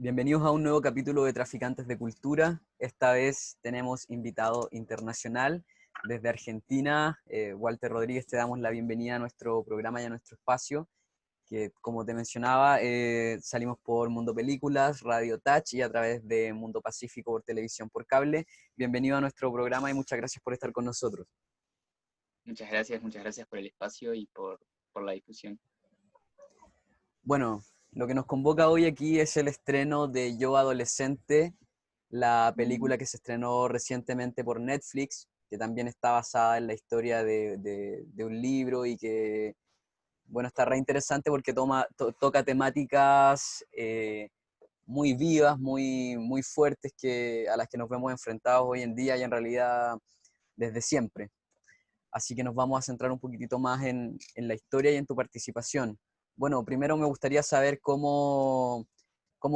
Bienvenidos a un nuevo capítulo de Traficantes de Cultura. Esta vez tenemos invitado internacional desde Argentina. Walter Rodríguez, te damos la bienvenida a nuestro programa y a nuestro espacio, que como te mencionaba, salimos por Mundo Películas, Radio Touch y a través de Mundo Pacífico por televisión por cable. Bienvenido a nuestro programa y muchas gracias por estar con nosotros. Muchas gracias por el espacio y por la difusión. Bueno, lo que nos convoca hoy aquí es el estreno de Yo Adolescente, la película que se estrenó recientemente por Netflix, que también está basada en la historia de un libro y que, bueno, está re interesante porque toca temáticas muy vivas, muy fuertes a las que nos vemos enfrentados hoy en día y en realidad desde siempre. Así que nos vamos a centrar un poquitito más en la historia y en tu participación. Bueno, primero me gustaría saber cómo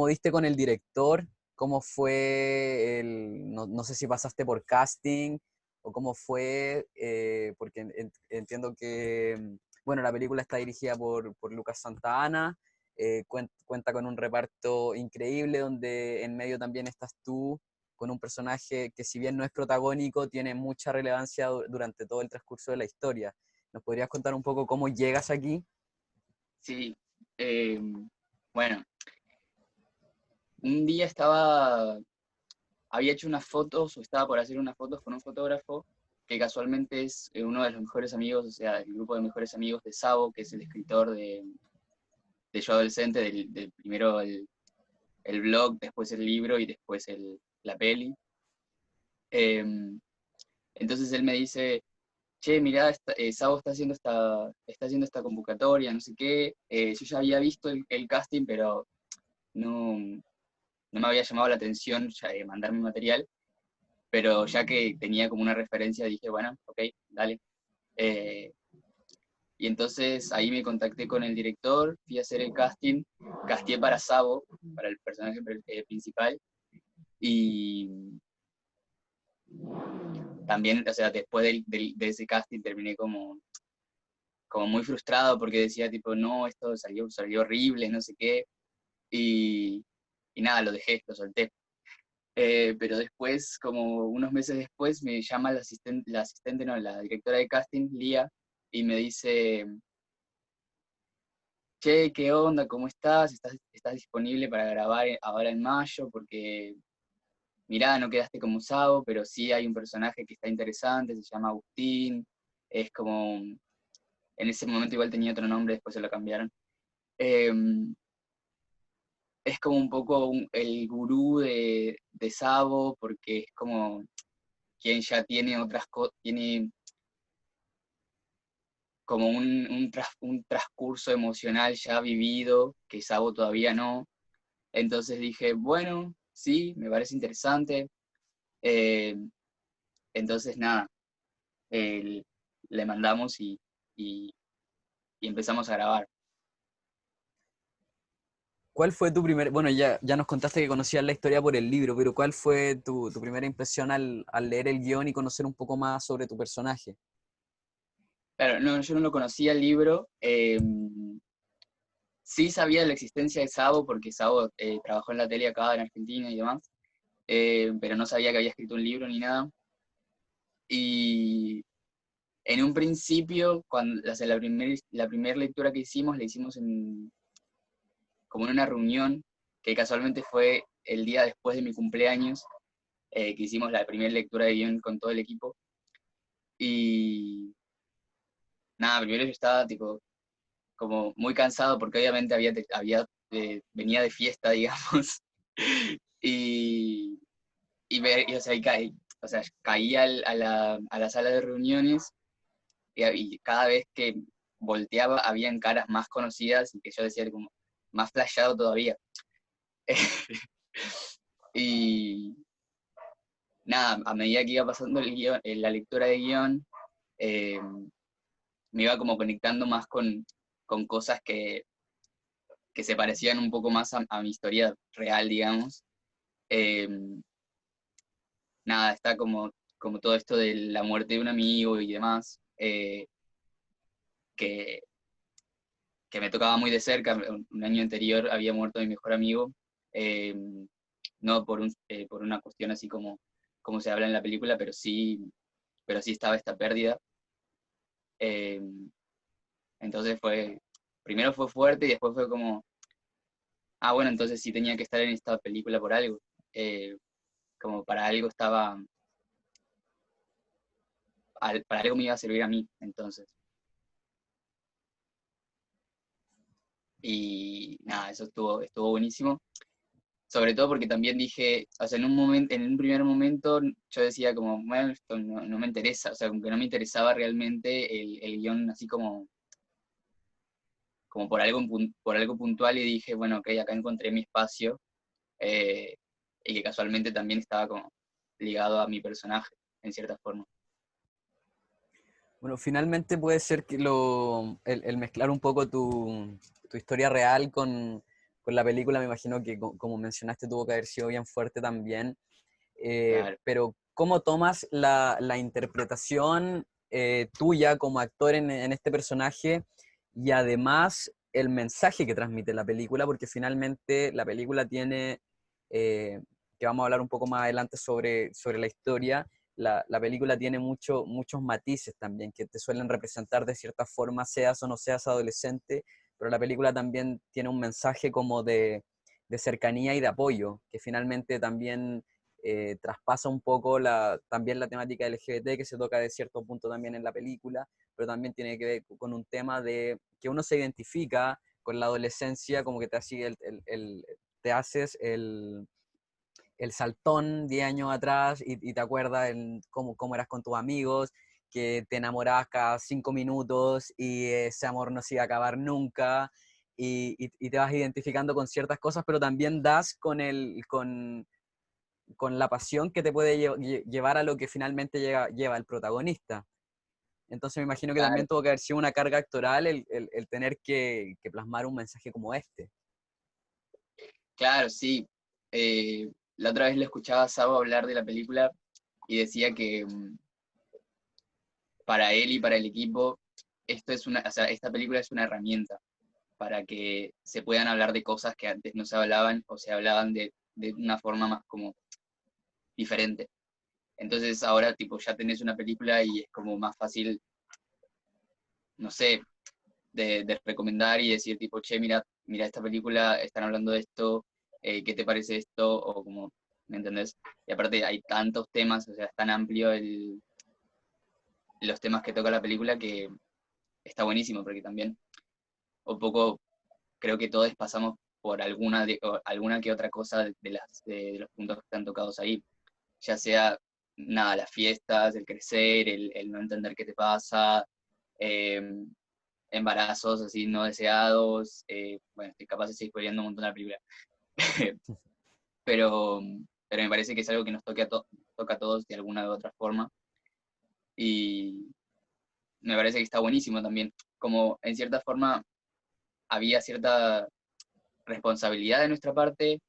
diste con el director, cómo fue no sé si pasaste por casting o cómo fue, porque entiendo que, bueno, la película está dirigida por Lucas Santana, cuenta con un reparto increíble donde en medio también estás tú, con un personaje que si bien no es protagónico, tiene mucha relevancia durante todo el transcurso de la historia. ¿Nos podrías contar un poco cómo llegas aquí? Sí, eh, bueno, un día había hecho unas fotos o estaba por hacer unas fotos con un fotógrafo que casualmente es uno de los mejores amigos, o sea, el grupo de mejores amigos de Sabo, que es el escritor de Yo Adolescente, primero el blog, después el libro y después la peli. Eh, entonces él me dice, che, mirá, Sabo está haciendo esta convocatoria, no sé qué. Yo ya había visto el casting, pero no, no me había llamado la atención ya, mandarme material, pero ya que tenía como una referencia, dije, bueno, ok, dale. Eh, y entonces ahí me contacté con el director, fui a hacer el casting, casteé para Sabo, para el personaje principal, y también, o sea, después de ese casting terminé como muy frustrado porque decía tipo, no, esto salió horrible, no sé qué, y, y nada, lo dejé, lo solté. Pero después, como unos meses después, me llama la asistente, no, la directora de casting, Lía, y me dice, che, ¿qué onda? ¿Cómo estás? ¿Estás disponible para grabar ahora en mayo? Porque, mirá, no quedaste como Sabo, pero sí hay un personaje que está interesante, se llama Agustín, es como, en ese momento igual tenía otro nombre, después se lo cambiaron. Em, es como un poco el gurú de Sabo, porque es como quien ya tiene tiene como un transcurso emocional ya vivido, que Sabo todavía no. Entonces dije, bueno, sí, me parece interesante. Eh, entonces nada, eh, le mandamos y, y empezamos a grabar. ¿Cuál fue tu primer, bueno, ya nos contaste que conocías la historia por el libro, pero ¿cuál fue tu primera impresión al leer el guión y conocer un poco más sobre tu personaje? Claro, no, yo no lo conocía el libro. Sí sabía de la existencia de Sabo, porque Sabo trabajó en la tele acá en Argentina y demás, pero no sabía que había escrito un libro ni nada. Y en un principio, o sea, la primera lectura que hicimos, la hicimos como en una reunión, que casualmente fue el día después de mi cumpleaños, que hicimos la primera lectura de guión con todo el equipo. Y nada, primero yo estaba tipo como muy cansado porque obviamente venía de fiesta, digamos, y, o sea, o sea, caía a la sala de reuniones y cada vez que volteaba habían caras más conocidas y que yo decía como más flashado todavía. Y nada, a medida que iba pasando la lectura de guión, eh, me iba como conectando más con cosas que se parecían un poco más a mi historia real, digamos. Eh, nada, está como todo esto de la muerte de un amigo y demás, que, que me tocaba muy de cerca. Un año anterior había muerto mi mejor amigo, eh, no por una cuestión así como se habla en la película, pero sí estaba esta pérdida. Eh, entonces primero fue fuerte y después fue como, bueno, entonces sí tenía que estar en esta película por algo. Eh, Como para algo para algo me iba a servir a mí, entonces. Y nada, eso estuvo buenísimo. Sobre todo porque también dije, o sea, en un primer momento yo decía como, bueno, esto no me interesa, o sea, como que no me interesaba realmente el guión así como por algo puntual y dije, bueno, ok, acá encontré mi espacio eh, y que casualmente también estaba como ligado a mi personaje, en cierta forma. Bueno, finalmente puede ser que el mezclar un poco tu historia real con la película, me imagino que como mencionaste tuvo que haber sido bien fuerte también. Claro, Pero ¿cómo tomas la interpretación tuya como actor en este personaje y además el mensaje que transmite la película? Porque finalmente la película tiene, que vamos a hablar un poco más adelante sobre la historia, la película tiene muchos matices también que te suelen representar de cierta forma, seas o no seas adolescente, pero la película también tiene un mensaje como de cercanía y de apoyo, que finalmente también traspasa un poco también la temática LGBT que se toca de cierto punto también en la película, pero también tiene que ver con un tema de que uno se identifica con la adolescencia, como que te, así te haces el saltón 10 años atrás y te acuerdas cómo eras con tus amigos, que te enamorabas cada 5 minutos y ese amor no se iba a acabar nunca. Y te vas identificando con ciertas cosas, pero también das con la pasión que te puede llevar a lo que finalmente lleva el protagonista. Entonces me imagino que claro, también tuvo que haber sido una carga actoral el tener que plasmar un mensaje como este. claro, sí. La otra vez le escuchaba a Sabo hablar de la película y decía que para él y para el equipo, o sea, esta película es una herramienta para que se puedan hablar de cosas que antes no se hablaban o se hablaban de una forma más como diferente. Entonces ahora tipo ya tenés una película y es como más fácil, no sé, de recomendar y decir tipo, che, mira esta película, están hablando de esto, ¿qué te parece esto? O como, ¿me entendés? Y aparte hay tantos temas, o sea, es tan amplio los temas que toca la película que está buenísimo, porque también un poco creo que todos pasamos por o alguna que otra cosa de los puntos que están tocados ahí, ya sea, nada, las fiestas, el crecer, el no entender qué te pasa, eh, embarazos así no deseados, bueno, estoy capaz de seguir spoileando un montón de la película, pero, pero me parece que es algo que nos toca a todos de alguna u otra forma, y me parece que está buenísimo también, como en cierta forma había cierta responsabilidad de nuestra parte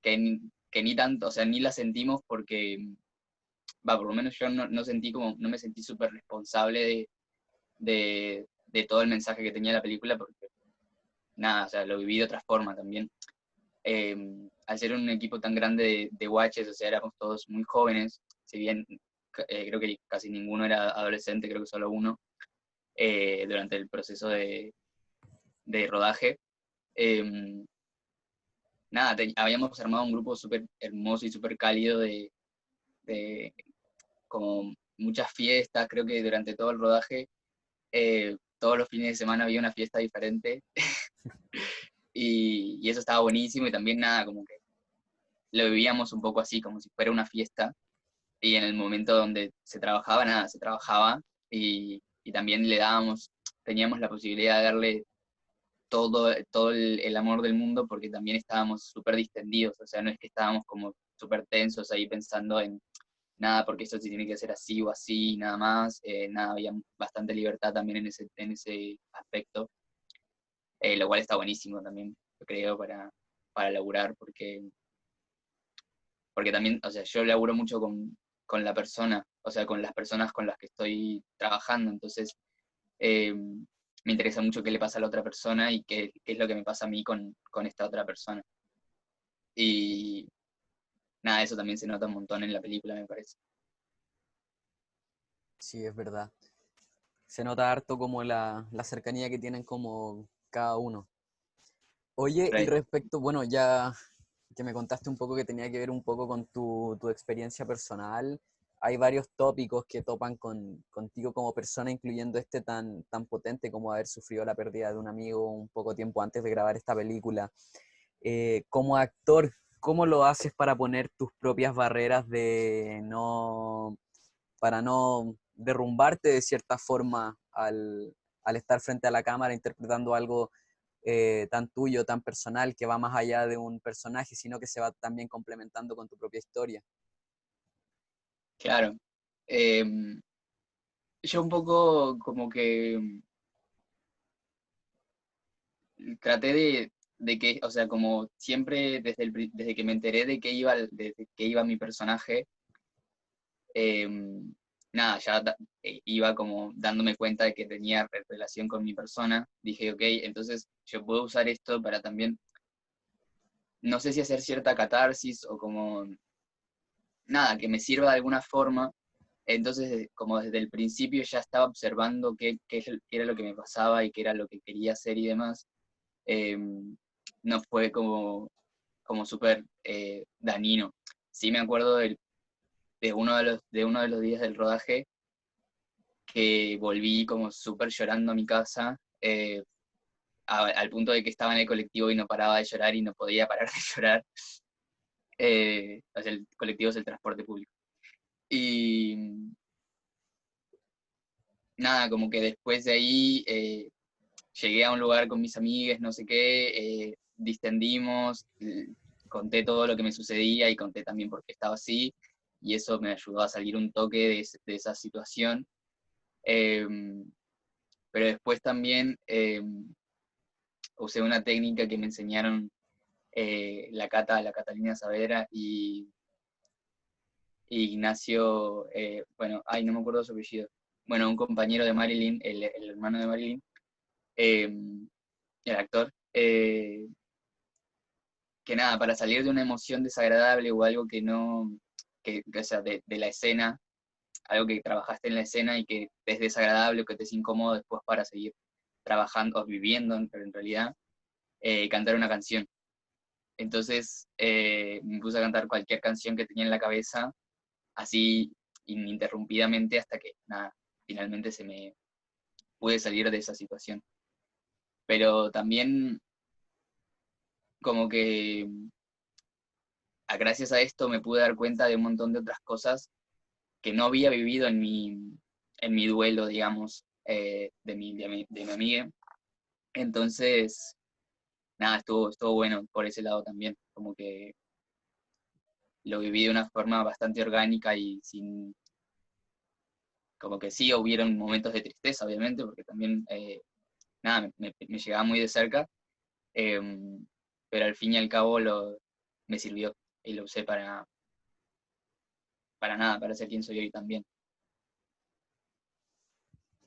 que ni tanto, o sea, ni la sentimos porque, por lo menos yo no me sentí súper responsable de todo el mensaje que tenía la película, porque nada, o sea, lo viví de otra forma también. Eh, Al ser un equipo tan grande de guaches, o sea, éramos todos muy jóvenes, si bien creo que casi ninguno era adolescente, creo que solo uno, durante el proceso de rodaje. Eh, Nada, habíamos armado un grupo súper hermoso y súper cálido de como muchas fiestas, creo que durante todo el rodaje, todos los fines de semana había una fiesta diferente y eso estaba buenísimo y también nada, como que lo vivíamos un poco así, como si fuera una fiesta y en el momento donde se trabajaba, nada, se trabajaba y también teníamos la posibilidad de darle todo el amor del mundo porque también estábamos súper distendidos, o sea, no es que estábamos como súper tensos ahí pensando en nada, porque esto sí tiene que ser así o así, nada más, nada, había bastante libertad también en ese aspecto, lo cual está buenísimo también, yo creo, para laburar, porque también, o sea, yo laburo mucho con la persona, o sea, con las personas con las que estoy trabajando, entonces me interesa mucho qué le pasa a la otra persona y qué es lo que me pasa a mí con esta otra persona. Y nada, eso también se nota un montón en la película, me parece. Sí, es verdad. Se nota harto como la cercanía que tienen como cada uno. Oye, y Right. respecto, bueno, ya que me contaste un poco que tenía que ver un poco con tu experiencia personal, hay varios tópicos que topan contigo como persona, incluyendo este tan potente como haber sufrido la pérdida de un amigo un poco tiempo antes de grabar esta película. Como actor, ¿cómo lo haces para poner tus propias barreras para no derrumbarte de cierta forma al estar frente a la cámara interpretando algo tan tuyo, tan personal, que va más allá de un personaje, sino que se va también complementando con tu propia historia? Claro. Em, yo un poco como que traté de que, o sea, como siempre desde que me enteré de que iba mi personaje, nada, iba como dándome cuenta de que tenía relación con mi persona. Dije, ok, entonces yo puedo usar esto para también, no sé si hacer cierta catarsis o como, nada, que me sirva de alguna forma. Entonces, como desde el principio ya estaba observando qué era lo que me pasaba y qué era lo que quería hacer y demás. No fue como súper dañino. Sí me acuerdo de uno de los días del rodaje que volví como súper llorando a mi casa, al punto de que estaba en el colectivo y no paraba de llorar y no podía parar de llorar. O sea, el colectivo es el transporte público. Y nada, como que después de ahí llegué a un lugar con mis amigas, no sé qué, distendimos, conté todo lo que me sucedía y conté también por qué estaba así, y eso me ayudó a salir un toque de esa situación. Eh, pero después también usé una técnica que me enseñaron la Catalina Saavedra y Ignacio, bueno, ay, no me acuerdo su apellido, bueno, un compañero de Marilyn, el hermano de Marilyn, eh, el actor, que nada, para salir de una emoción desagradable o algo que no, o sea, de la escena, algo que trabajaste en la escena y que te es desagradable o que te es incómodo después para seguir trabajando o viviendo en realidad, cantar una canción. Entonces me puse a cantar cualquier canción que tenía en la cabeza, así ininterrumpidamente hasta que nada, finalmente se me pude salir de esa situación. Pero también como que gracias a esto me pude dar cuenta de un montón de otras cosas que no había vivido en mi duelo, digamos, de mi amiga. Entonces, nada, estuvo bueno por ese lado también, como que lo viví de una forma bastante orgánica y sin, como que sí, hubieron momentos de tristeza, obviamente, porque también, nada, me llegaba muy de cerca, eh, pero al fin y al cabo me sirvió y lo usé para nada, para ser quien soy hoy también.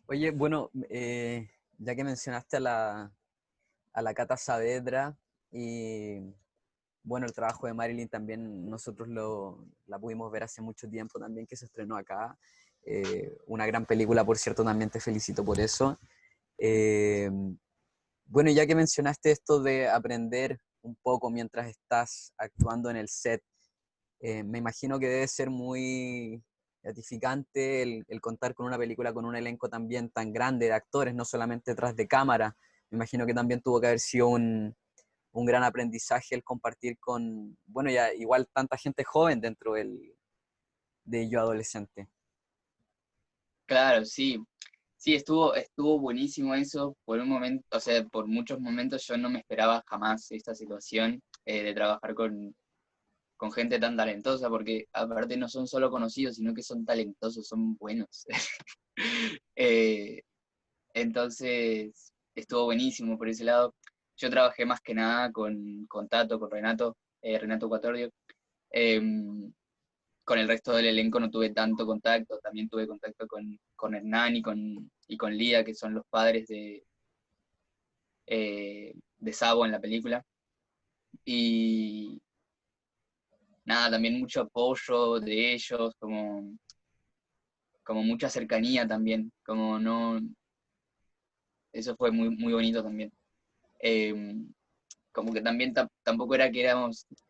Oye, bueno, ya que mencionaste a la Cata Saavedra y bueno, el trabajo de Marilyn también nosotros la pudimos ver hace mucho tiempo también que se estrenó acá. Una gran película, por cierto, también te felicito por eso. Eh, bueno, ya que mencionaste esto de aprender un poco mientras estás actuando en el set, me imagino que debe ser muy gratificante el contar con una película con un elenco también tan grande de actores, no solamente detrás de cámara. Me imagino que también tuvo que haber sido un gran aprendizaje el compartir con, bueno, ya igual tanta gente joven dentro de Yo Adolescente. Claro, sí. Sí, estuvo buenísimo eso. Por un momento, o sea, por muchos momentos yo no me esperaba jamás esta situación de trabajar con gente tan talentosa, porque aparte no son solo conocidos, sino que son talentosos, son buenos. Eh, entonces, estuvo buenísimo por ese lado. Yo trabajé más que nada con Tato, con Renato, Renato Cuatordio. Em, con el resto del elenco no tuve tanto contacto, también tuve contacto con Hernán y con Lía, que son los padres de Sabo en la película. Y nada, también mucho apoyo de ellos, como mucha cercanía también, como no, eso fue muy, muy bonito también. Em, Como que también tampoco era que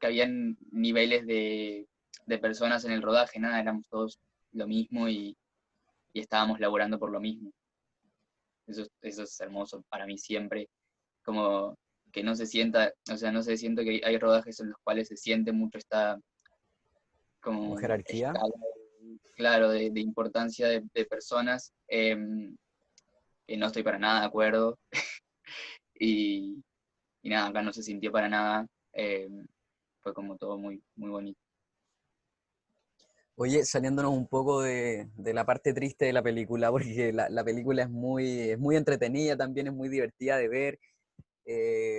que habían niveles de personas en el rodaje, nada, éramos todos lo mismo y estábamos laborando por lo mismo. Eso es hermoso para mí siempre, como que no se sienta, o sea, no se siente que hay rodajes en los cuales se siente mucho esta como como jerarquía. escala, claro, de importancia de personas, que no estoy para nada de acuerdo, y, y nada, acá no se sintió para nada, fue como todo muy, muy bonito. Oye, saliéndonos un poco de la parte triste de la película, porque la película es muy entretenida, también es muy divertida de ver.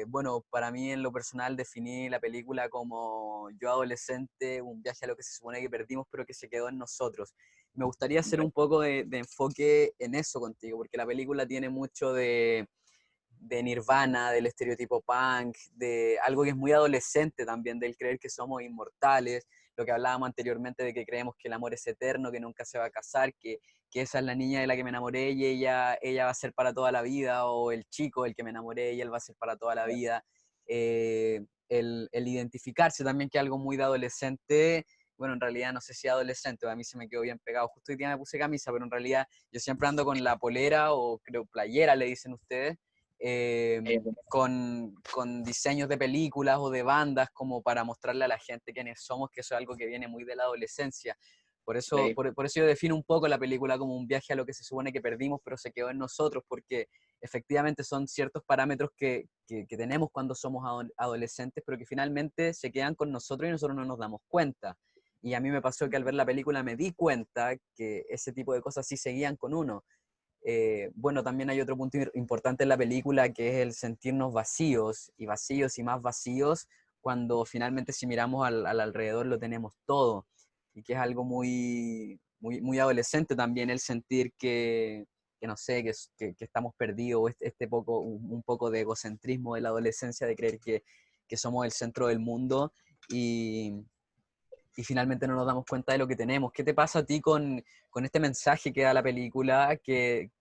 Bueno, para mí en lo personal definí la película como yo adolescente, un viaje a lo que se supone que perdimos, pero que se quedó en nosotros. Me gustaría hacer un poco de enfoque en eso contigo, porque la película tiene mucho de Nirvana, del estereotipo punk, de algo que es muy adolescente también, del creer que somos inmortales, lo que hablábamos anteriormente de que creemos que el amor es eterno, que nunca se va a casar, que esa es la niña de la que me enamoré y ella va a ser para toda la vida, o el chico del que me enamoré y él va a ser para toda la vida. El identificarse también, que es algo muy de adolescente. Bueno, en realidad no sé si adolescente, a mí se me quedó bien pegado. Justo hoy día me puse camisa, pero en realidad yo siempre ando con la polera o creo playera, le dicen ustedes, eh, Eh, con diseños de películas o de bandas como para mostrarle a la gente quiénes somos, que eso es algo que viene muy de la adolescencia. Por eso yo defino un poco la película como un viaje a lo que se supone que perdimos, pero se quedó en nosotros, porque efectivamente son ciertos parámetros que tenemos cuando somos adolescentes, pero que finalmente se quedan con nosotros y nosotros no nos damos cuenta. Y a mí me pasó que al ver la película me di cuenta que ese tipo de cosas sí seguían con uno. Bueno, también hay otro punto importante en la película que es el sentirnos vacíos y más vacíos cuando finalmente si miramos al alrededor lo tenemos todo y que es algo muy adolescente también el sentir que no sé, que estamos perdidos, un poco de egocentrismo de la adolescencia, de creer que somos el centro del mundo y, y finalmente no nos damos cuenta de lo que tenemos. ¿Qué te pasa a ti con este mensaje que da la película que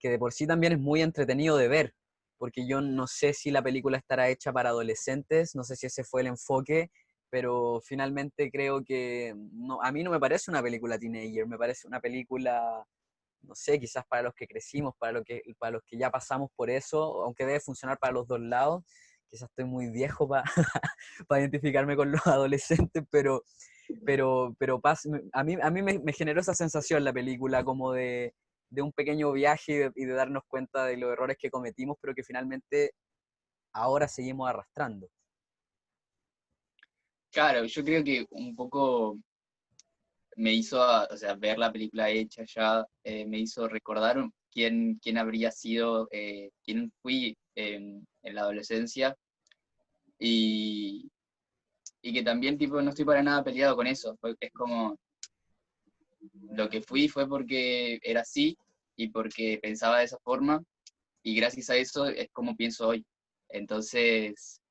de por sí también es muy entretenido de ver, porque yo no sé si la película estará hecha para adolescentes, no sé si ese fue el enfoque, pero finalmente creo que no, a mí no me parece una película teenager, me parece una película, no sé, quizás para los que crecimos, para los que ya pasamos por eso, aunque debe funcionar para los dos lados. Quizás estoy muy viejo para pa identificarme con los adolescentes, a mí me generó esa sensación la película, como de un pequeño viaje y de darnos cuenta de los errores que cometimos, pero que finalmente ahora seguimos arrastrando. Claro, yo creo que un poco me hizo, o sea, ver la película hecha ya, me hizo recordar quién habría sido, quién fui en la adolescencia y, y que también, tipo, no estoy para nada peleado con eso. Es como, lo que fui fue porque era así y porque pensaba de esa forma y gracias a eso es como pienso hoy. Entonces,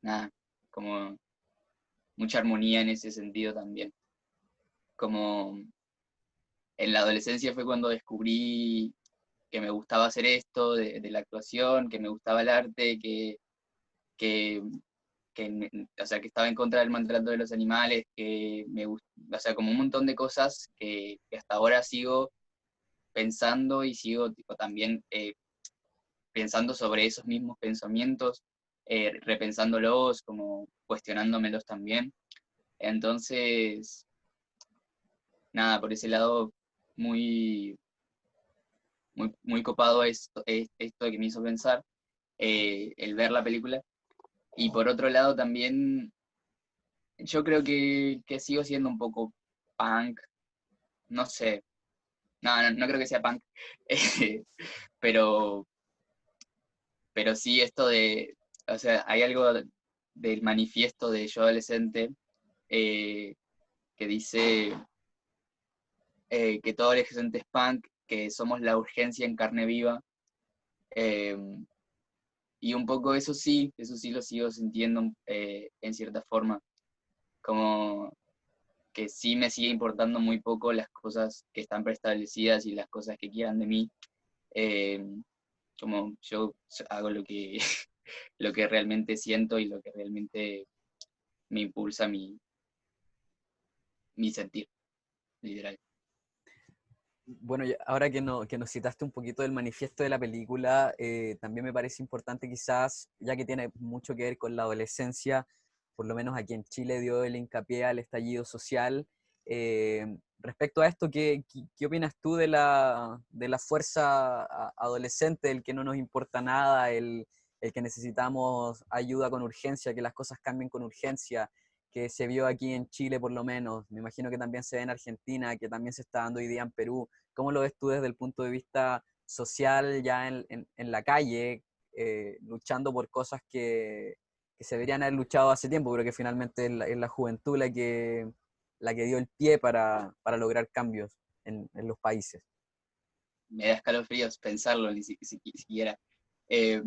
nada, como mucha armonía en ese sentido también. Como en la adolescencia fue cuando descubrí que me gustaba hacer esto de la actuación, que me gustaba el arte, que, o sea, que estaba en contra del maltrato de los animales, que o sea, como un montón de cosas que hasta ahora sigo pensando y sigo tipo, también pensando sobre esos mismos pensamientos, repensándolos, como cuestionándomelos también. Entonces, nada, por ese lado, muy, muy copado esto que me hizo pensar, el ver la película. Y por otro lado, también yo creo que sigo siendo un poco punk, no sé, no creo que sea punk, pero, pero sí esto o sea, hay algo del manifiesto de Yo Adolescente eh, que dice que todo adolescente es punk, que somos la urgencia en carne viva, eh, y un poco eso sí lo sigo sintiendo en cierta forma. como que sí me sigue importando muy poco las cosas que están preestablecidas y las cosas que quieran de mí. Eh, Como yo hago lo que, lo que realmente siento y lo que realmente me impulsa mi sentir, literal. Bueno, ahora que nos citaste un poquito del manifiesto de la película, también me parece importante quizás, ya que tiene mucho que ver con la adolescencia, por lo menos aquí en Chile dio el hincapié al estallido social. Respecto a esto, ¿qué opinas tú de la fuerza adolescente, el que no nos importa nada, el que necesitamos ayuda con urgencia, que las cosas cambien con urgencia, que se vio aquí en Chile por lo menos, me imagino que también se ve en Argentina, que también se está dando hoy día en Perú? ¿Cómo lo ves tú desde el punto de vista social, ya en la calle, luchando por cosas que se deberían haber luchado hace tiempo, pero que finalmente es la juventud la que dio el pie para lograr cambios en los países? Me da escalofríos pensarlo, siquiera. Es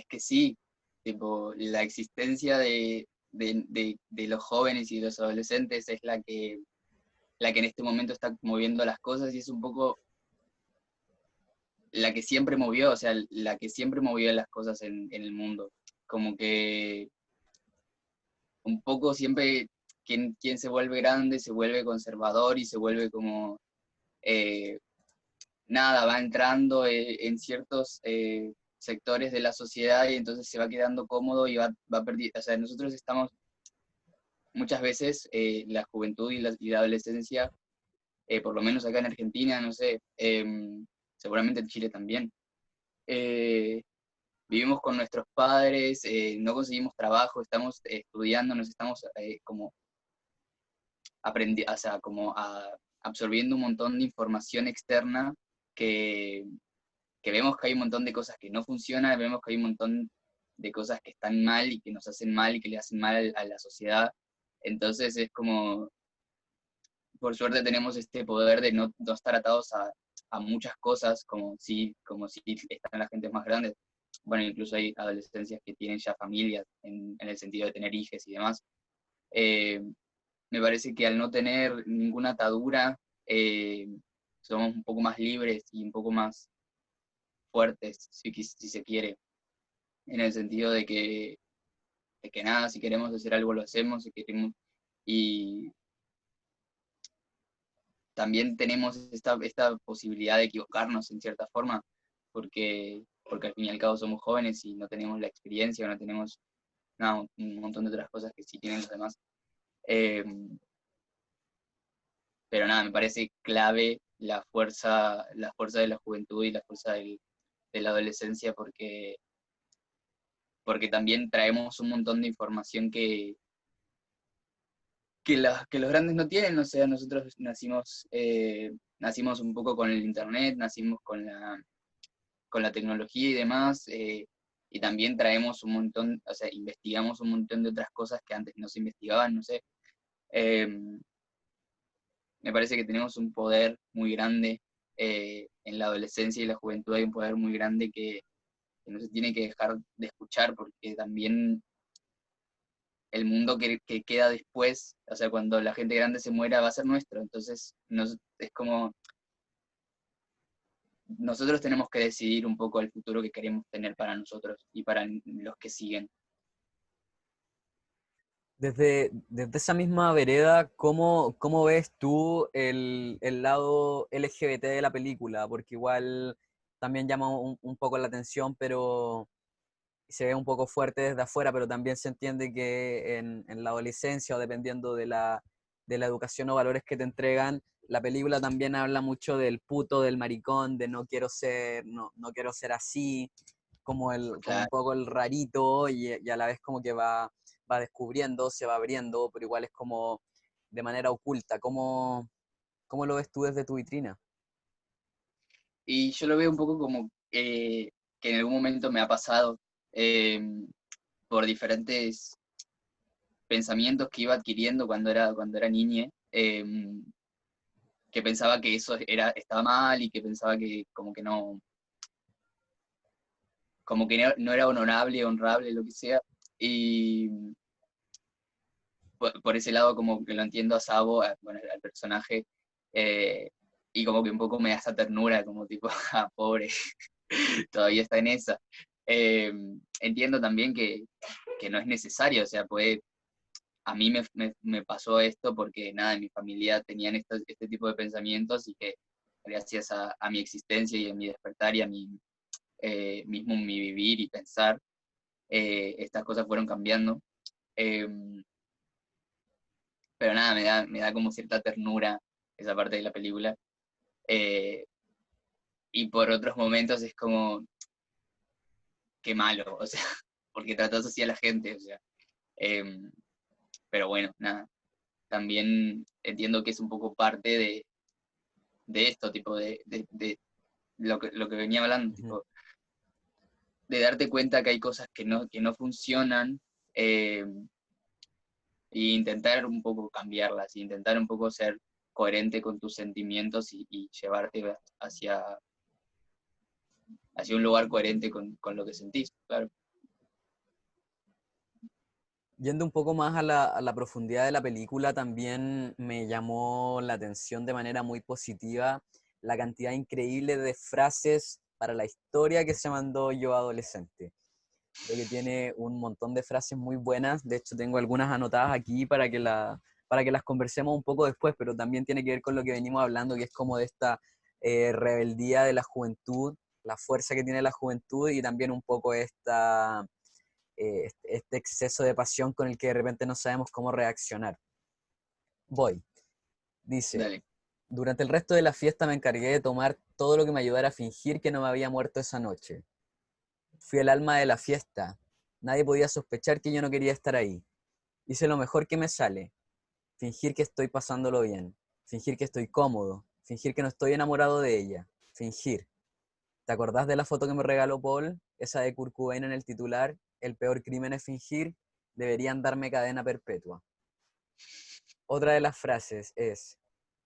que sí, tipo, la existencia de los jóvenes y de los adolescentes es la que en este momento está moviendo las cosas y es un poco la que siempre movió, o sea, la que siempre movió las cosas en el mundo. Como que un poco siempre quien se vuelve grande se vuelve conservador y se vuelve como, eh, nada, va entrando en ciertos sectores de la sociedad y entonces se va quedando cómodo y va perdiendo. O sea, nosotros estamos muchas veces, la juventud y la adolescencia, por lo menos acá en Argentina, no sé, seguramente en Chile también. eh, Vivimos con nuestros padres, no conseguimos trabajo, estamos estudiando, nos estamos como o sea, como absorbiendo un montón de información externa que, que vemos que hay un montón de cosas que no funcionan, vemos que hay un montón de cosas que están mal y que nos hacen mal y que le hacen mal a la sociedad. Entonces es como, por suerte tenemos este poder de no estar atados a muchas cosas, como si están las gentes más grandes. Bueno, incluso hay adolescencias que tienen ya familias en el sentido de tener hijos y demás. Eh, Me parece que al no tener ninguna atadura, somos un poco más libres y un poco más fuertes, si se quiere, en el sentido de que nada, si queremos hacer algo lo hacemos, si queremos, y también tenemos esta posibilidad de equivocarnos en cierta forma, porque al fin y al cabo somos jóvenes y no tenemos la experiencia, no tenemos nada, un montón de otras cosas que sí tienen los demás. Eh, pero nada, me parece clave la fuerza de la juventud y la fuerza de la adolescencia porque también traemos un montón de información que los grandes no tienen. O sea, nosotros nacimos un poco con el internet, nacimos con la tecnología y demás, y también traemos un montón, o sea, investigamos un montón de otras cosas que antes no se investigaban, no sé. Eh, Me parece que tenemos un poder muy grande, en la adolescencia y la juventud hay un poder muy grande que no se tiene que dejar de escuchar, porque también el mundo que queda después, o sea, cuando la gente grande se muera, va a ser nuestro. Entonces, es como nosotros tenemos que decidir un poco el futuro que queremos tener para nosotros y para los que siguen. Desde esa misma vereda, ¿cómo ves tú el lado LGBT de la película? Porque igual también llama un poco la atención, pero se ve un poco fuerte desde afuera, pero también se entiende que en la adolescencia o dependiendo de la educación o valores que te entregan, la película también habla mucho del puto, del maricón, de no quiero ser así, como un Claro. poco el rarito y a la vez como que va descubriendo, se va abriendo, pero igual es como de manera oculta. ¿Cómo lo ves tú desde tu vitrina? Y yo lo veo un poco como que en algún momento me ha pasado, eh, por diferentes pensamientos que iba adquiriendo cuando era niña, que pensaba que eso estaba mal y que pensaba que como que no era honorable, honrable, lo que sea. Y por ese lado como que lo entiendo a Sabo, bueno, al personaje, eh, y como que un poco me da esa ternura, como tipo, ah, pobre, todavía está en esa. Eh, Entiendo también que no es necesario, o sea, puede, a mí me pasó esto porque nada, en mi familia tenían este tipo de pensamientos y que gracias a mi existencia y a mi despertar y a mi, mismo mi vivir y pensar, estas cosas fueron cambiando. Eh, pero nada, me da como cierta ternura esa parte de la película. Eh, y por otros momentos es como, qué malo, o sea, porque tratas así a la gente, o sea. Eh, pero bueno, nada, también entiendo que es un poco parte de esto, tipo, de lo que venía hablando, Ujú. tipo, de darte cuenta que hay cosas que no funcionan, eh, e intentar un poco cambiarlas, e intentar un poco ser coherente con tus sentimientos y llevarte hacia un lugar coherente con lo que sentís, claro. Yendo un poco más a la profundidad de la película, también me llamó la atención de manera muy positiva la cantidad increíble de frases para la historia que se mandó Yo Adolescente. Creo que tiene un montón de frases muy buenas. De hecho, tengo algunas anotadas aquí para que las conversemos un poco después, pero también tiene que ver con lo que venimos hablando, que es como de esta rebeldía de la juventud, la fuerza que tiene la juventud y también un poco este exceso de pasión con el que de repente no sabemos cómo reaccionar. Voy. Dice, Dale. durante el resto de la fiesta me encargué de tomar todo lo que me ayudara a fingir que no me había muerto esa noche. Fui el alma de la fiesta. Nadie podía sospechar que yo no quería estar ahí. Hice lo mejor que me sale. Fingir que estoy pasándolo bien. Fingir que estoy cómodo. Fingir que no estoy enamorado de ella. Fingir. ¿Te acordás de la foto que me regaló Paul? Esa de Kurt Cobain en el titular. El peor crimen es fingir. Deberían darme cadena perpetua. Otra de las frases es,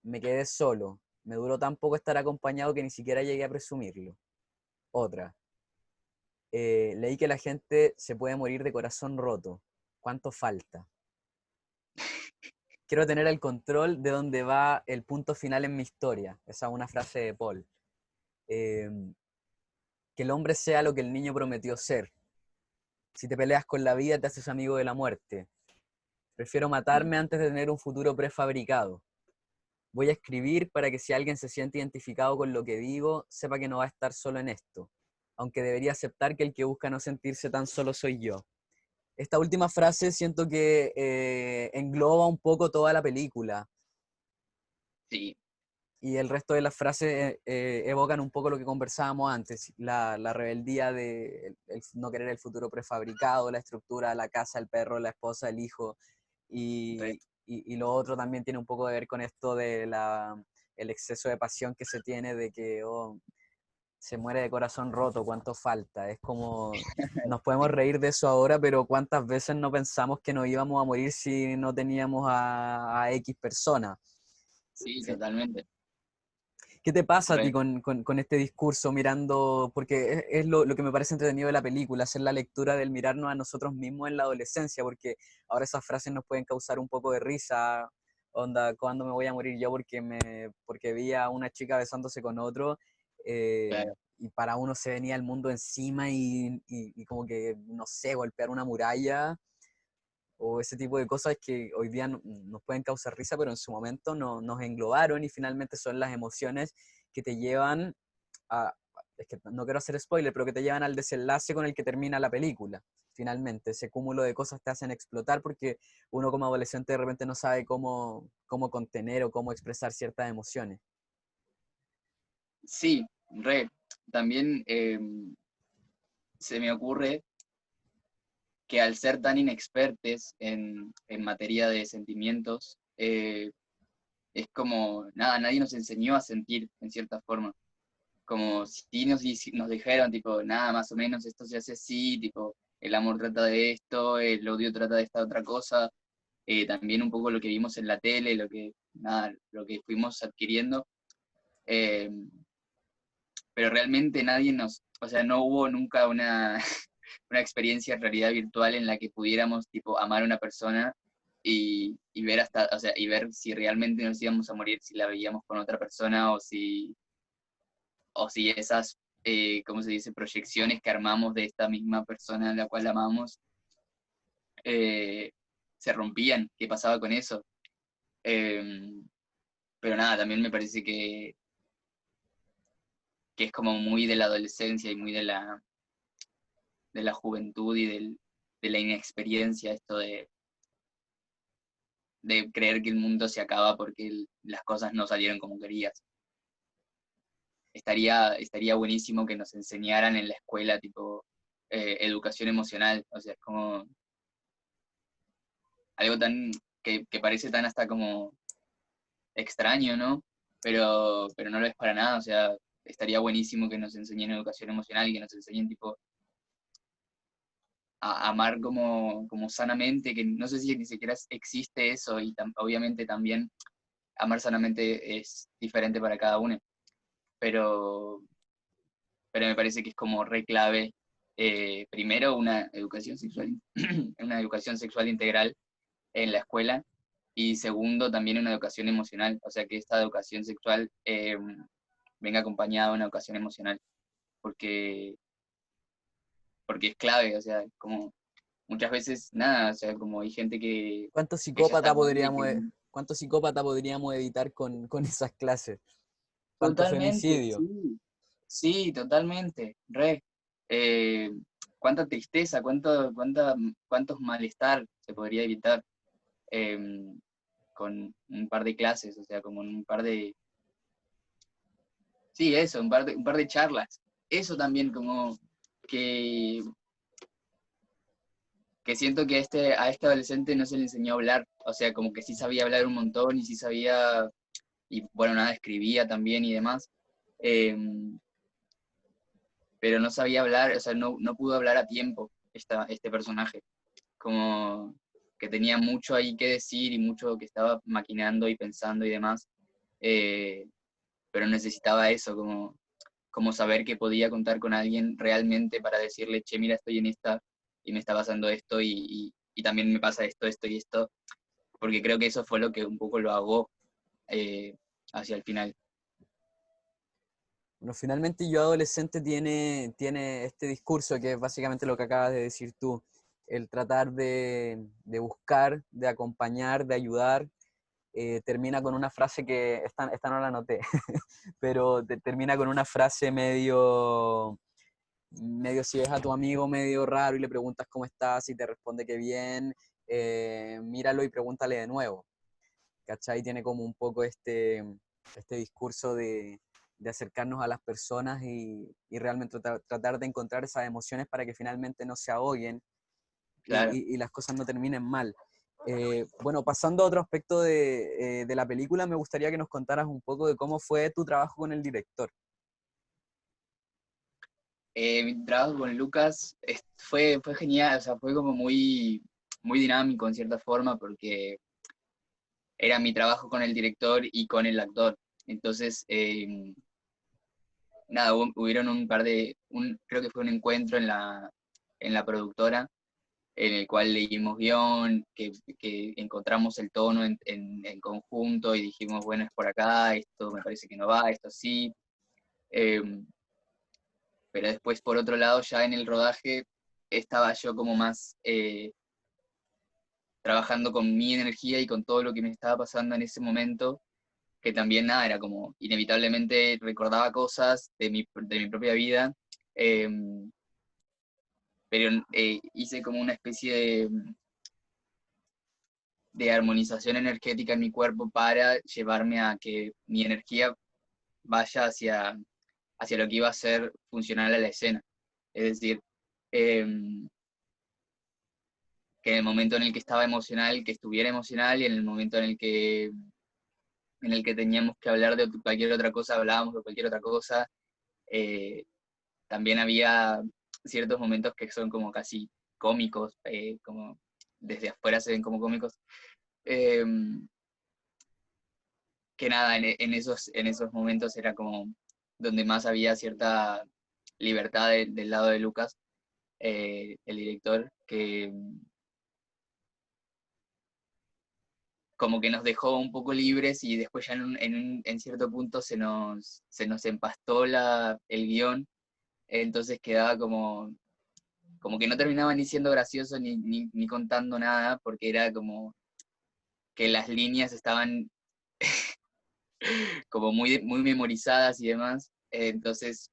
me quedé solo. Me duró tan poco estar acompañado que ni siquiera llegué a presumirlo. Otra, leí que la gente se puede morir de corazón roto. ¿Cuánto falta? Quiero tener el control de dónde va el punto final en mi historia. Esa es una frase de Paul. Eh, que el hombre sea lo que el niño prometió ser. Si te peleas con la vida, te haces amigo de la muerte. Prefiero Mm. matarme antes de tener un futuro prefabricado. Voy a escribir para que si alguien se siente identificado con lo que digo, sepa que no va a estar solo en esto, aunque debería aceptar que el que busca no sentirse tan solo soy yo. Esta última frase siento que engloba un poco toda la película Sí, y el resto de las frases evocan un poco lo que conversábamos antes, la rebeldía de el no querer el futuro prefabricado, la estructura, la casa, el perro, la esposa, el hijo, re. y lo otro también tiene un poco de ver con esto de el exceso de pasión que se tiene de que oh, se muere de corazón roto, cuánto falta. Es como, nos podemos Sí, reír de eso ahora, pero cuántas veces no pensamos que nos íbamos a morir si no teníamos a X persona. sí, ¿Sí? totalmente. ¿Qué te pasa a ti Re. con este discurso mirando? Porque es lo que me parece entretenido de la película, hacer la lectura del mirarnos a nosotros mismos en la adolescencia, porque ahora esas frases nos pueden causar un poco de risa, onda, ¿cuándo me voy a morir yo porque vi a una chica besándose con otro? Claro. Y para uno se venía el mundo encima y como que, no sé, golpear una muralla o ese tipo de cosas que hoy día nos pueden causar risa, pero en su momento nos englobaron y finalmente son las emociones que te llevan a, es que no quiero hacer spoiler, pero que te llevan al desenlace con el que termina la película. Finalmente, ese cúmulo de cosas te hacen explotar porque uno como adolescente de repente no sabe cómo contener o cómo expresar ciertas emociones. Sí, re. También se me ocurre que al ser tan inexpertes en materia de sentimientos, es como, nada, nadie nos enseñó a sentir en cierta forma. Como si nos dijeron, tipo, nada, más o menos esto se hace así, tipo, el amor trata de esto, el odio trata de esta otra cosa, también un poco lo que vimos en la tele, nada, lo que fuimos adquiriendo, eh, pero realmente nadie o sea, no hubo nunca una experiencia en realidad virtual en la que pudiéramos, tipo, amar a una persona y ver hasta, o sea, y ver si realmente nos íbamos a morir, si la veíamos con otra persona o si esas, ¿cómo se dice?, proyecciones que armamos de esta misma persona a la cual amamos, eh, se rompían, qué pasaba con eso. Pero nada, también me parece que es como muy de la adolescencia y muy de la juventud y de la inexperiencia, esto de creer que el mundo se acaba porque las cosas no salieron como querías. Estaría buenísimo que nos enseñaran en la escuela, tipo, educación emocional, o sea, es como algo tan, que parece tan hasta como extraño, ¿no? Pero no lo es para nada, o sea, estaría buenísimo que nos enseñen educación emocional y que nos enseñen, tipo, a amar como sanamente, que no sé si ni siquiera existe eso, y obviamente también amar sanamente es diferente para cada uno, pero, pero me parece que es como re clave, primero una educación sexual, una educación sexual integral en la escuela, y segundo también una educación emocional, o sea que esta educación sexual venga acompañada de una educación emocional, porque, porque es clave, o sea, como muchas veces nada, o sea, como hay gente ¿Cuánto que ya está psicópata aburrida y podríamos, que cuánto psicópata podríamos evitar con esas clases? ¿Cuánto totalmente, femicidio? sí, sí, totalmente, re. Eh, cuánta tristeza, cuántos malestar se podría evitar eh, con un par de clases, o sea, como en un par de, sí, eso, un par de charlas. Eso también como que, que siento que a este adolescente no se le enseñó a hablar, o sea, como que sí sabía hablar un montón y sí sabía, y bueno, nada, escribía también y demás. Eh, pero no sabía hablar, o sea, no pudo hablar a tiempo este personaje, como que tenía mucho ahí que decir y mucho que estaba maquinando y pensando y demás, eh, pero necesitaba eso, como saber que podía contar con alguien realmente para decirle, che, mira, estoy en esta y me está pasando esto y también me pasa esto y esto, porque creo que eso fue lo que un poco lo ahogó hacia el final. Bueno, finalmente Yo Adolescente tiene este discurso que es básicamente lo que acabas de decir tú, el tratar de buscar, de acompañar, de ayudar. Termina con una frase que, esta no la anoté, pero termina con una frase medio si ves a tu amigo medio raro y le preguntas cómo estás y te responde que bien, míralo y pregúntale de nuevo. ¿Cachai? Tiene como un poco este discurso de acercarnos a las personas y realmente tratar de encontrar esas emociones para que finalmente no se ahoguen Claro. y las cosas no terminen mal. Bueno, pasando a otro aspecto de la película, me gustaría que nos contaras un poco de cómo fue tu trabajo con el director. Mi trabajo con Lucas fue genial, o sea, fue como muy dinámico en cierta forma, porque era mi trabajo con el director y con el actor. Entonces, nada, hubieron un par creo que fue un encuentro en la productora, en el cual leímos guión, que encontramos el tono en conjunto y dijimos, bueno, es por acá, esto me parece que no va, esto sí. Eh, pero después, por otro lado, ya en el rodaje estaba yo como más trabajando con mi energía y con todo lo que me estaba pasando en ese momento, que también nada, era como inevitablemente recordaba cosas de mi propia vida, eh, pero hice como una especie de armonización energética en mi cuerpo para llevarme a que mi energía vaya hacia lo que iba a ser funcional a la escena. Es decir, eh, que en el momento en el que estaba emocional, que estuviera emocional, y en el momento en el que teníamos que hablar de cualquier otra cosa, hablábamos de cualquier otra cosa. Eh, también había ciertos momentos que son como casi cómicos, como desde afuera se ven como cómicos, eh, que nada, en esos momentos era como donde más había cierta libertad del lado de Lucas, el director, como que nos dejó un poco libres y después ya en cierto punto se nos empastó el guión, entonces quedaba como que no terminaba ni siendo gracioso ni contando nada, porque era como que las líneas estaban como muy memorizadas y demás. Entonces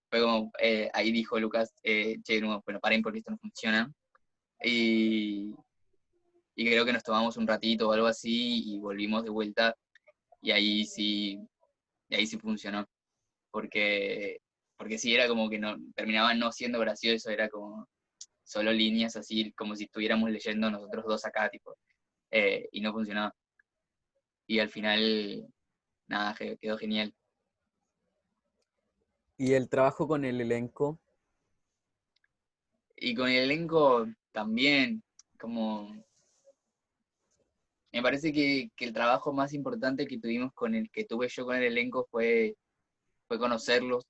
fue como, ahí dijo Lucas, che, no, bueno, paren porque esto no funciona. Y, y creo que nos tomamos un ratito o algo así y volvimos de vuelta y ahí sí funcionó. Porque, porque sí, era como que no, terminaba no siendo gracioso, era como solo líneas así, como si estuviéramos leyendo nosotros dos acá, tipo, y no funcionaba. Y al final, nada, quedó genial. Y el trabajo con el elenco, Y con el elenco también, como, me parece que el trabajo más importante que tuvimos que tuve yo con el elenco fue conocerles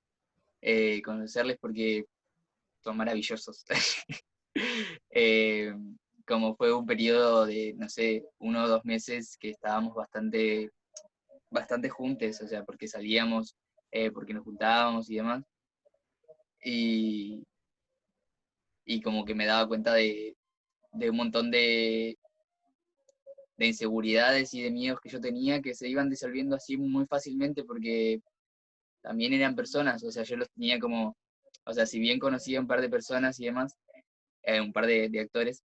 porque son maravillosos. Eh, como fue un periodo de, no sé, 1 o 2 meses que estábamos bastante juntos, o sea, porque salíamos, porque nos juntábamos y demás, y, y como que me daba cuenta de un montón de inseguridades y de miedos que yo tenía que se iban disolviendo así muy fácilmente porque también eran personas, o sea, yo los tenía como, o sea, si bien conocía un par de personas y demás, un par de actores,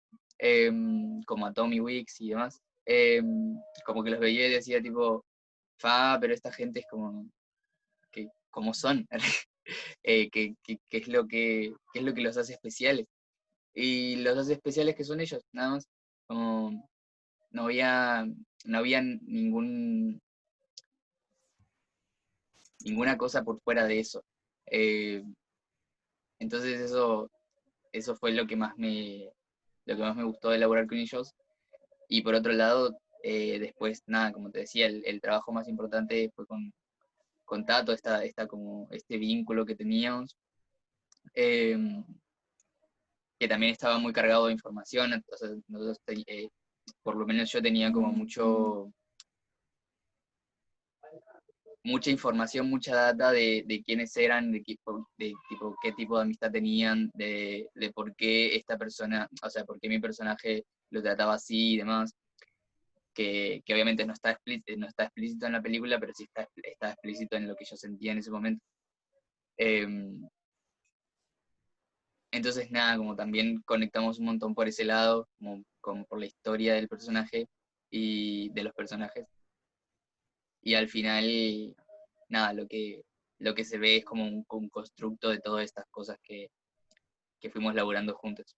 como a Tommy Wicks y demás, como que los veía y decía tipo, pero esta gente es como son, qué es qué es lo que los hace especiales. Y los hace especiales que son ellos, nada más. Como no había, no había ninguna cosa por fuera de eso. Eh, entonces eso fue lo que más me gustó de elaborar con ellos. Y por otro lado, después, nada, como te decía, el trabajo más importante fue con Tato, como este vínculo que teníamos, eh, que también estaba muy cargado de información, entonces nosotros, por lo menos yo tenía como mucha información, mucha data de quiénes eran, de tipo, qué tipo de amistad tenían, de por qué esta persona, o sea, por qué mi personaje lo trataba así y demás, que obviamente no está explícito en la película, pero sí está explícito en lo que yo sentía en ese momento. Em, entonces, nada, como también conectamos un montón por ese lado, como por la historia del personaje y de los personajes. Y al final, nada, lo que se ve es como un constructo de todas estas cosas que fuimos laburando juntos.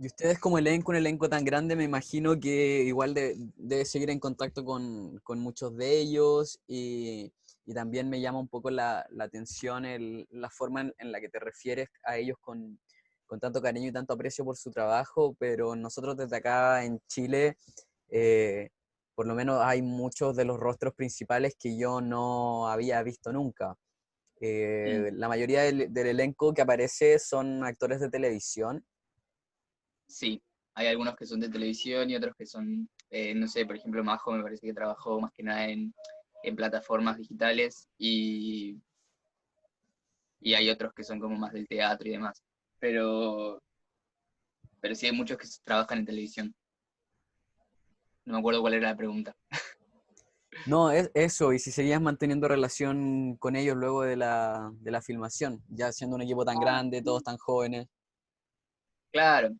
y ustedes como elenco, un elenco tan grande, me imagino que igual debe seguir en contacto con muchos de ellos y también me llama un poco la atención la forma en la que te refieres a ellos con tanto cariño y tanto aprecio por su trabajo, pero nosotros desde acá en Chile, eh, por lo menos hay muchos de los rostros principales que yo no había visto nunca. Mm, La mayoría del elenco que aparece son actores de televisión. sí, hay algunos que son de televisión y otros que son, no sé, por ejemplo, Majo me parece que trabajó más que nada en plataformas digitales y hay otros que son como más del teatro y demás. Pero, pero sí hay muchos que trabajan en televisión. No me acuerdo cuál era la pregunta. No, es eso, y si seguías manteniendo relación con ellos luego de la filmación, ya siendo un equipo tan grande, todos tan jóvenes. Claro,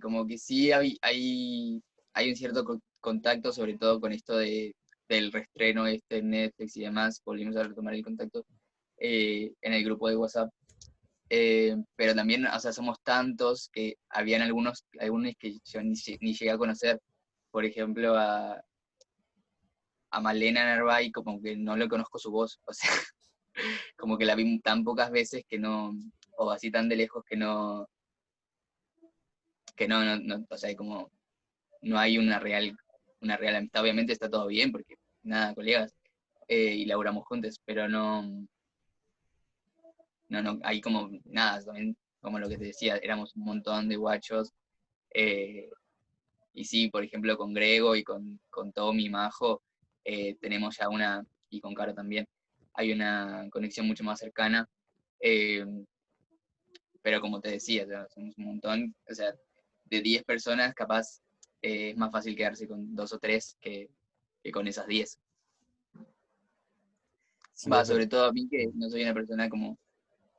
como que sí hay un cierto contacto, sobre todo con esto del reestreno en Netflix y demás, volvimos a retomar el contacto en el grupo de WhatsApp, pero también, o sea, somos tantos que habían algunos que yo ni llegué a conocer, por ejemplo, a Malena Narváez, como que no le conozco su voz, o sea, como que la vi tan pocas veces que no, o así tan de lejos que no, o sea, como no hay una real amistad. Obviamente está todo bien, porque nada, colegas, y laburamos juntos, pero no, hay como nada, también como lo que te decía, éramos un montón de guachos, eh, Y sí, por ejemplo, con Grego y con Tommy, Majo, tenemos ya y con Caro también, hay una conexión mucho más cercana. eh, pero como te decía, o sea, somos un montón, o sea, de 10 personas, capaz es más fácil quedarse con 2 o 3 que con esas 10. Sí, Va, es sobre verdad. todo a mí que no soy una persona como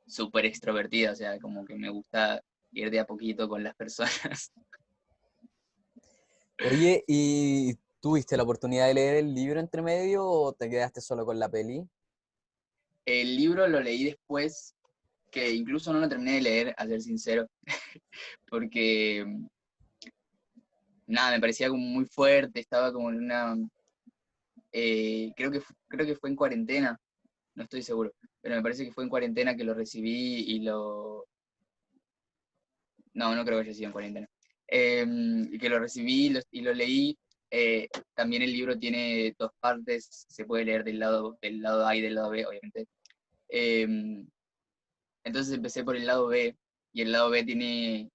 súper extrovertida, o sea, como que me gusta ir de a poquito con las personas. Oye, ¿y tuviste la oportunidad de leer el libro entre medio o te quedaste solo con la peli? El libro lo leí después, que incluso no lo terminé de leer, a ser sincero, porque nada, me parecía como muy fuerte, estaba como en una, creo que fue en cuarentena, no estoy seguro, pero me parece que fue en cuarentena que lo recibí y no, no creo que haya sido en cuarentena. Y que lo recibí y lo leí. También el libro tiene dos partes, se puede leer del lado A y del lado B, obviamente. Em, entonces empecé por el lado B, y el lado B tiene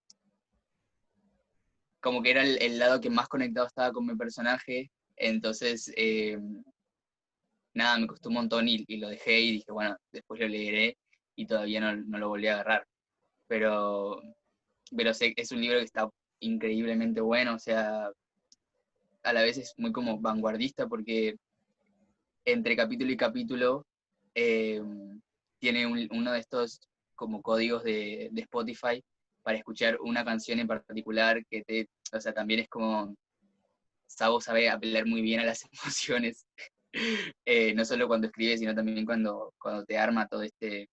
como que era el lado que más conectado estaba con mi personaje, entonces nada, me costó un montón y lo dejé y dije, bueno, después lo leeré y todavía no lo volví a agarrar. Pero, pero sé que es un libro que está increíblemente bueno, o sea, a la vez es muy como vanguardista porque entre capítulo y capítulo eh, tiene uno de estos como códigos de Spotify para escuchar una canción en particular o sea, también es como, Sabo sabe apelar muy bien a las emociones, no solo cuando escribe, sino también cuando te arma todo este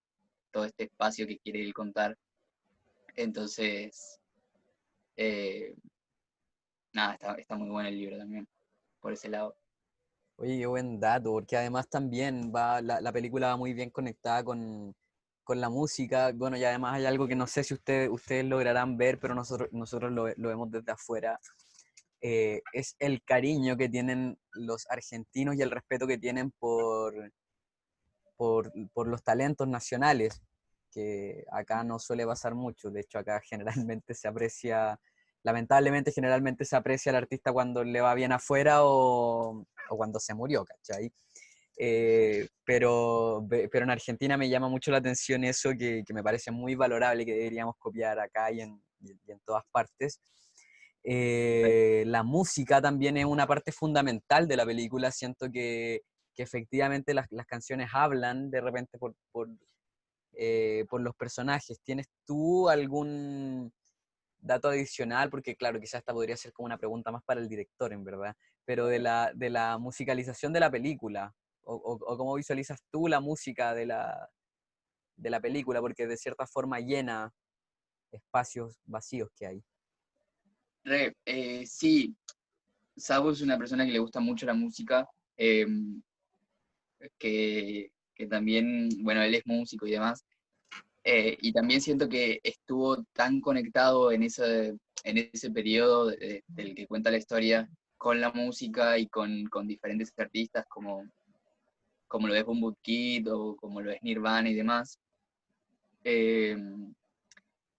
espacio que quiere él contar. Entonces, eh, nada, está muy bueno el libro también, por ese lado. Oye, qué buen dato, porque además también la película va muy bien conectada con la música. Bueno, y además hay algo que no sé si ustedes lograrán ver, pero nosotros lo vemos desde afuera. Es el cariño que tienen los argentinos y el respeto que tienen por los talentos nacionales, que acá no suele pasar mucho. De hecho, acá generalmente se aprecia, lamentablemente generalmente se aprecia al artista cuando le va bien afuera o cuando se murió, ¿cachai? Pero en Argentina me llama mucho la atención eso que me parece muy valorable, que deberíamos copiar acá y en todas partes. La música también es una parte fundamental de la película. Siento que efectivamente las canciones hablan de repente por los personajes. ¿Tienes tú algún dato adicional? Porque claro, quizás esta podría ser como una pregunta más para el director, en verdad, pero de la musicalización de la película, o cómo visualizas tú la música de la película, porque de cierta forma llena espacios vacíos que hay. Sí, Sabo es una persona que le gusta mucho la música, eh, que también, bueno, él es músico y demás, y también siento que estuvo tan conectado en ese periodo del que cuenta la historia con la música y con diferentes artistas como lo es Boom Kid o como lo es Nirvana y demás, eh,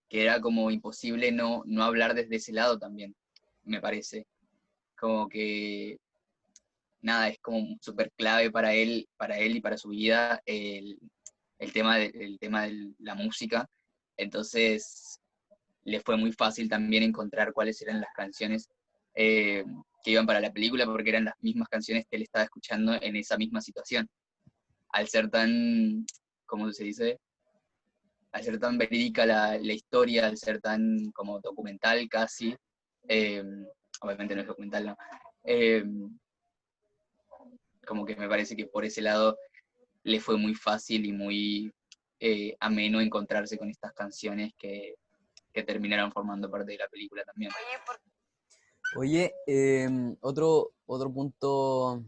que era como imposible no hablar desde ese lado también, me parece. Como que nada, es como súper clave para él y para su vida el tema de la música. Entonces le fue muy fácil también encontrar cuáles eran las canciones eh, que iban para la película, porque eran las mismas canciones que él estaba escuchando en esa misma situación. Al ser tan, ¿cómo se dice? Al ser tan verídica la historia, al ser tan como documental casi, eh, obviamente no es documental, ¿no? Eh, como que me parece que por ese lado le fue muy fácil y muy ameno encontrarse con estas canciones que terminaron formando parte de la película también. Oye, otro punto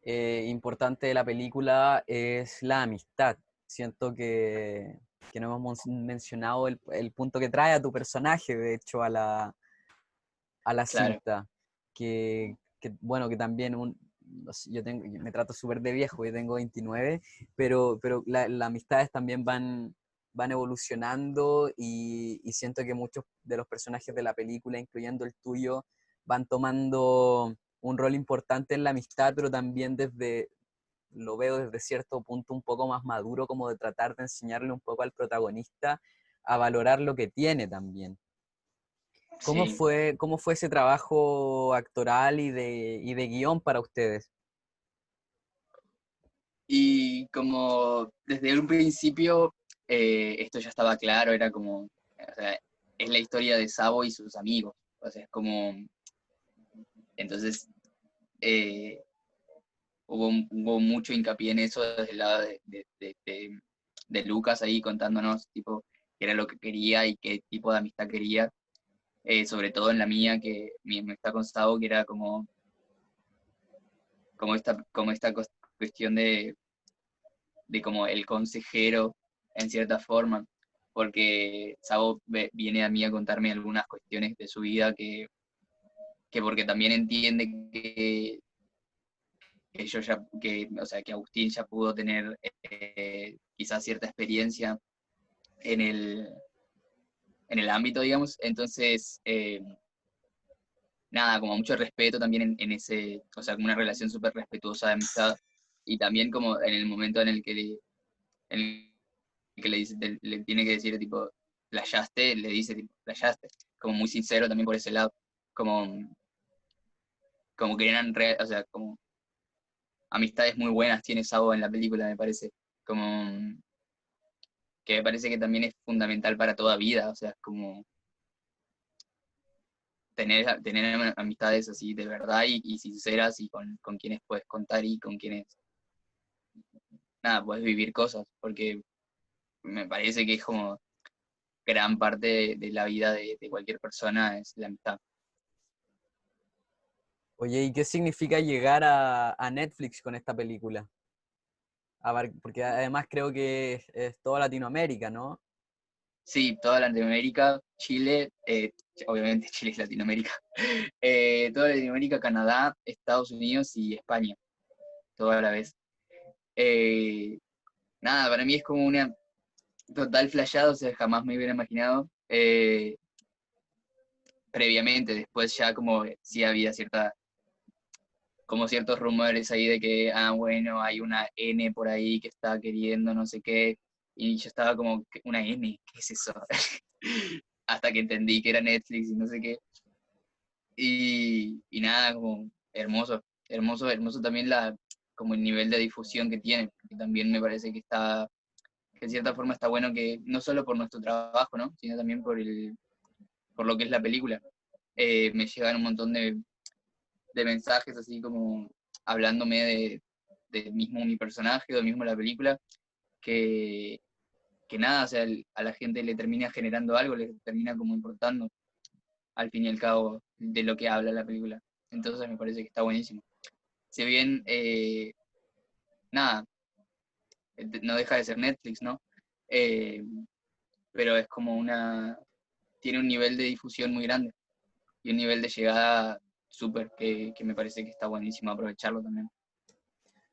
importante de la película es la amistad. Siento que no hemos mencionado el punto que trae a tu personaje, de hecho, a la Claro, cinta. Bueno, que también no sé, me trato súper de viejo, yo tengo 29, pero las amistades también van evolucionando y siento que muchos de los personajes de la película, incluyendo el tuyo, van tomando un rol importante en la amistad, pero también lo veo desde cierto punto un poco más maduro, como de tratar de enseñarle un poco al protagonista a valorar lo que tiene también. Sí. Cómo fue ese trabajo actoral y de guión para ustedes? Y como desde un principio esto ya estaba claro, era como, o sea, es la historia de Sabo y sus amigos, o sea, es como, entonces eh, hubo mucho hincapié en eso desde el lado de Lucas ahí contándonos, tipo, qué era lo que quería y qué tipo de amistad quería, sobre todo en la mía, que mi amistad con Sabo, que era como esta cuestión de como el consejero, en cierta forma, porque Sabo viene a mí a contarme algunas cuestiones de su vida que porque también entiende que yo ya, o sea, que Agustín ya pudo tener quizás cierta experiencia en el ámbito, digamos, entonces, nada, como mucho respeto también en ese, o sea, como una relación súper respetuosa de amistad, y también como en el momento en el que le tiene que decir, tipo, playaste, le dice, tipo, playaste, como muy sincero también por ese lado, como, como que eran, o sea, como amistades muy buenas tiene Sabo en la película, me parece, como que me parece que también es fundamental para toda vida, o sea, es como tener amistades así de verdad y sinceras y con quienes puedes contar y con quienes, nada, puedes vivir cosas, porque me parece que es como gran parte de la vida de cualquier persona es la amistad. Oye, ¿y qué significa llegar a Netflix con esta película? Porque además creo que es toda Latinoamérica, ¿no? Sí, toda Latinoamérica, Chile, obviamente Chile es Latinoamérica, toda Latinoamérica, Canadá, Estados Unidos y España, toda a la vez. Eh, nada, para mí es como una total flasheada, o sea, jamás me hubiera imaginado. Previamente, después ya como sí había como ciertos rumores ahí de que, bueno, hay una N por ahí que está queriendo no sé qué, y yo estaba como, ¿una N? ¿Qué es eso? Hasta que entendí que era Netflix y no sé qué. Y nada, como hermoso, hermoso, hermoso también como el nivel de difusión que tiene, que también me parece que en cierta forma está bueno que, no solo por nuestro trabajo, ¿no? Sino también por lo que es la película. Me llegan un montón de mensajes así como hablándome de mismo mi personaje o mismo la película, que, que nada, o sea, a la gente le termina generando algo, le termina como importando al fin y al cabo de lo que habla la película. Entonces me parece que está buenísimo. Si bien, nada, no deja de ser Netflix, ¿no? Eh, pero es como tiene un nivel de difusión muy grande y un nivel de llegada súper que me parece que está buenísimo aprovecharlo también.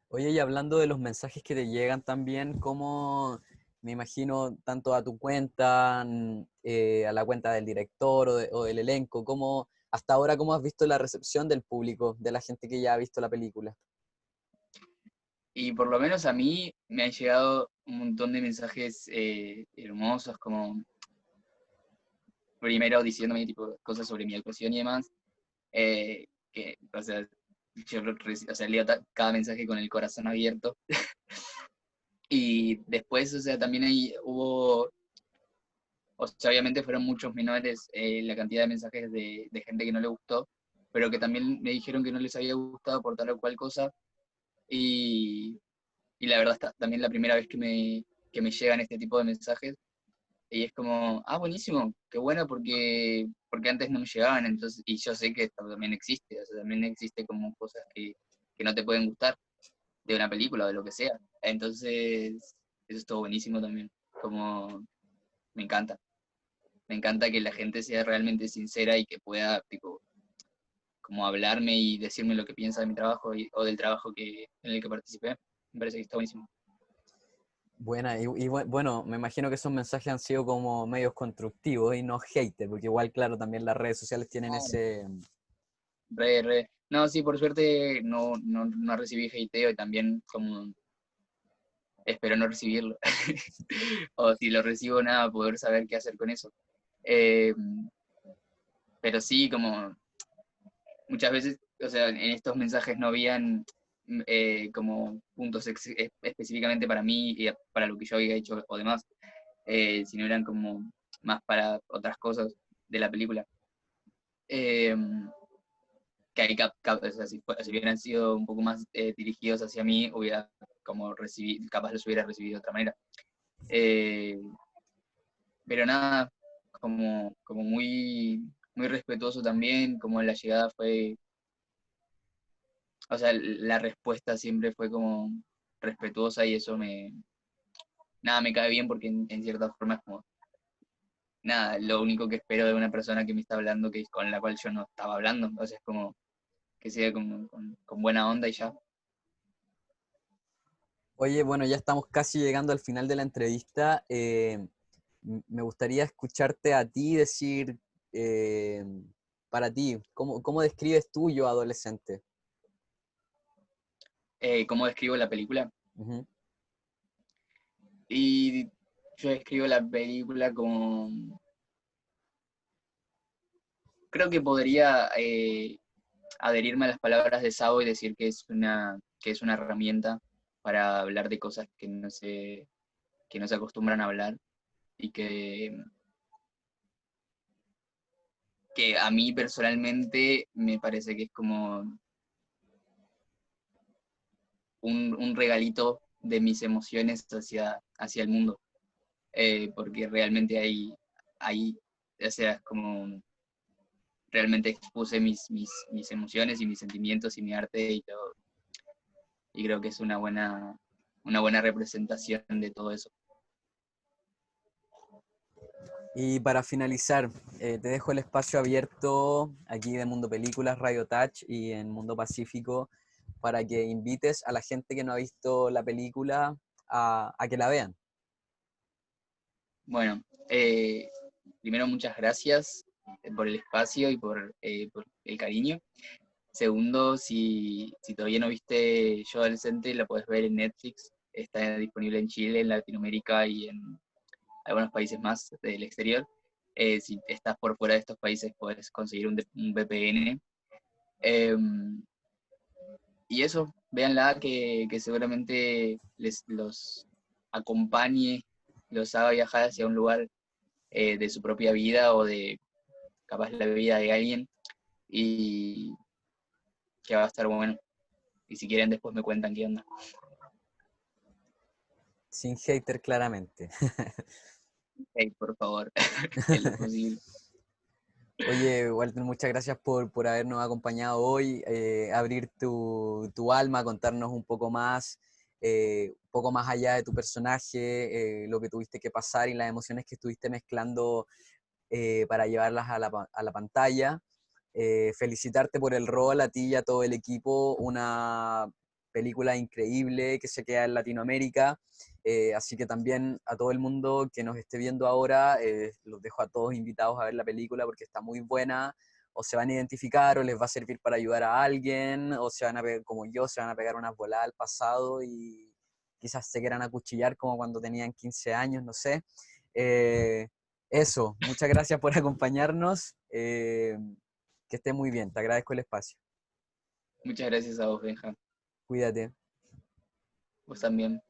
Oye, y hablando de los mensajes que te llegan también, ¿cómo me imagino tanto a tu cuenta, a la cuenta del director o del elenco, hasta ahora cómo has visto la recepción del público, de la gente que ya ha visto la película? Y por lo menos a mí me han llegado un montón de mensajes hermosos, como primero diciéndome tipo cosas sobre mi actuación y demás, que, o sea, o sea, leo cada mensaje con el corazón abierto. Y después, o sea, también ahí o sea, obviamente fueron muchos menores la cantidad de mensajes de gente que no le gustó, pero que también me dijeron que no les había gustado por tal o cual cosa. Y, y la verdad, también la primera vez que me llegan este tipo de mensajes. Y es como, buenísimo, qué bueno, porque antes no me llegaban, entonces, y yo sé que esto también existe, o sea, también existe como cosas que no te pueden gustar de una película o de lo que sea. Entonces, eso es todo buenísimo también, como me encanta que la gente sea realmente sincera y que pueda, tipo, como hablarme y decirme lo que piensa de mi trabajo o del trabajo en el que participé. Me parece que está buenísimo. Buena, bueno, me imagino que esos mensajes han sido como medios constructivos y no hater, porque igual, claro, también las redes sociales tienen Claro. ese... Re, re. No, sí, por suerte no recibí hateo y también como espero no recibirlo. O si lo recibo, nada, poder saber qué hacer con eso. Eh, pero sí, como muchas veces, o sea, en estos mensajes no habían como puntos específicamente para mí y para lo que yo había hecho o demás, sino eran como más para otras cosas de la película. Eh, que ahí o sea, si hubieran sido un poco más dirigidos hacia mí, hubiera como recibido, capaz los hubiera recibido de otra manera. Eh, pero nada, como muy respetuoso también, como la llegada fue, o sea, la respuesta siempre fue como respetuosa y eso nada, me cae bien porque en cierta forma es como, nada, lo único que espero de una persona que me está hablando, que con la cual yo no estaba hablando, o sea, es como que sea como, con buena onda y ya. Oye, bueno, ya estamos casi llegando al final de la entrevista. Me gustaría escucharte a ti decir, eh, para ti, ¿cómo describes tú yo adolescente? ¿Cómo describo la película? Ujú. Y yo describo la película como, creo que podría adherirme a las palabras de Sabo y decir que es una herramienta para hablar de cosas que no se acostumbran a hablar y que a mí personalmente me parece que es como un regalito de mis emociones hacia el mundo, porque realmente hay, o sea, es como realmente expuse mis emociones y mis sentimientos y mi arte y todo, y creo que es una buena representación de todo eso. Y para finalizar, te dejo el espacio abierto aquí de Mundo Películas, Radio Touch y en Mundo Pacífico para que invites a la gente que no ha visto la película a que la vean. Bueno, primero muchas gracias por el espacio y por el cariño. Segundo, si todavía no viste Yo Adolescente, la puedes ver en Netflix. Está disponible en Chile, en Latinoamérica y en algunos países más del exterior. Si estás por fuera de estos países, puedes conseguir un VPN. Y eso, véanla que seguramente los acompañe, los haga viajar hacia un lugar de su propia vida o de capaz la vida de alguien y que va a estar bueno. Y si quieren después me cuentan qué onda. Sin hater, claramente. Hey, por favor, en lo posible. Oye, Walter, muchas gracias por habernos acompañado hoy, abrir tu alma, contarnos un poco más allá de tu personaje, lo que tuviste que pasar y las emociones que estuviste mezclando para llevarlas a la pantalla. Felicitarte por el rol, a ti y a todo el equipo, una película increíble que se queda en Latinoamérica, así que también a todo el mundo que nos esté viendo ahora, los dejo a todos invitados a ver la película porque está muy buena, o se van a identificar, o les va a servir para ayudar a alguien, o se van a pegar, como yo, se van a pegar unas voladas al pasado y quizás se quieran acuchillar como cuando tenían 15 años, no sé. Eh, Eso, muchas gracias por acompañarnos. Que esté muy bien, te agradezco el espacio. Muchas gracias a vos, Benja. Cuídate. Vos también.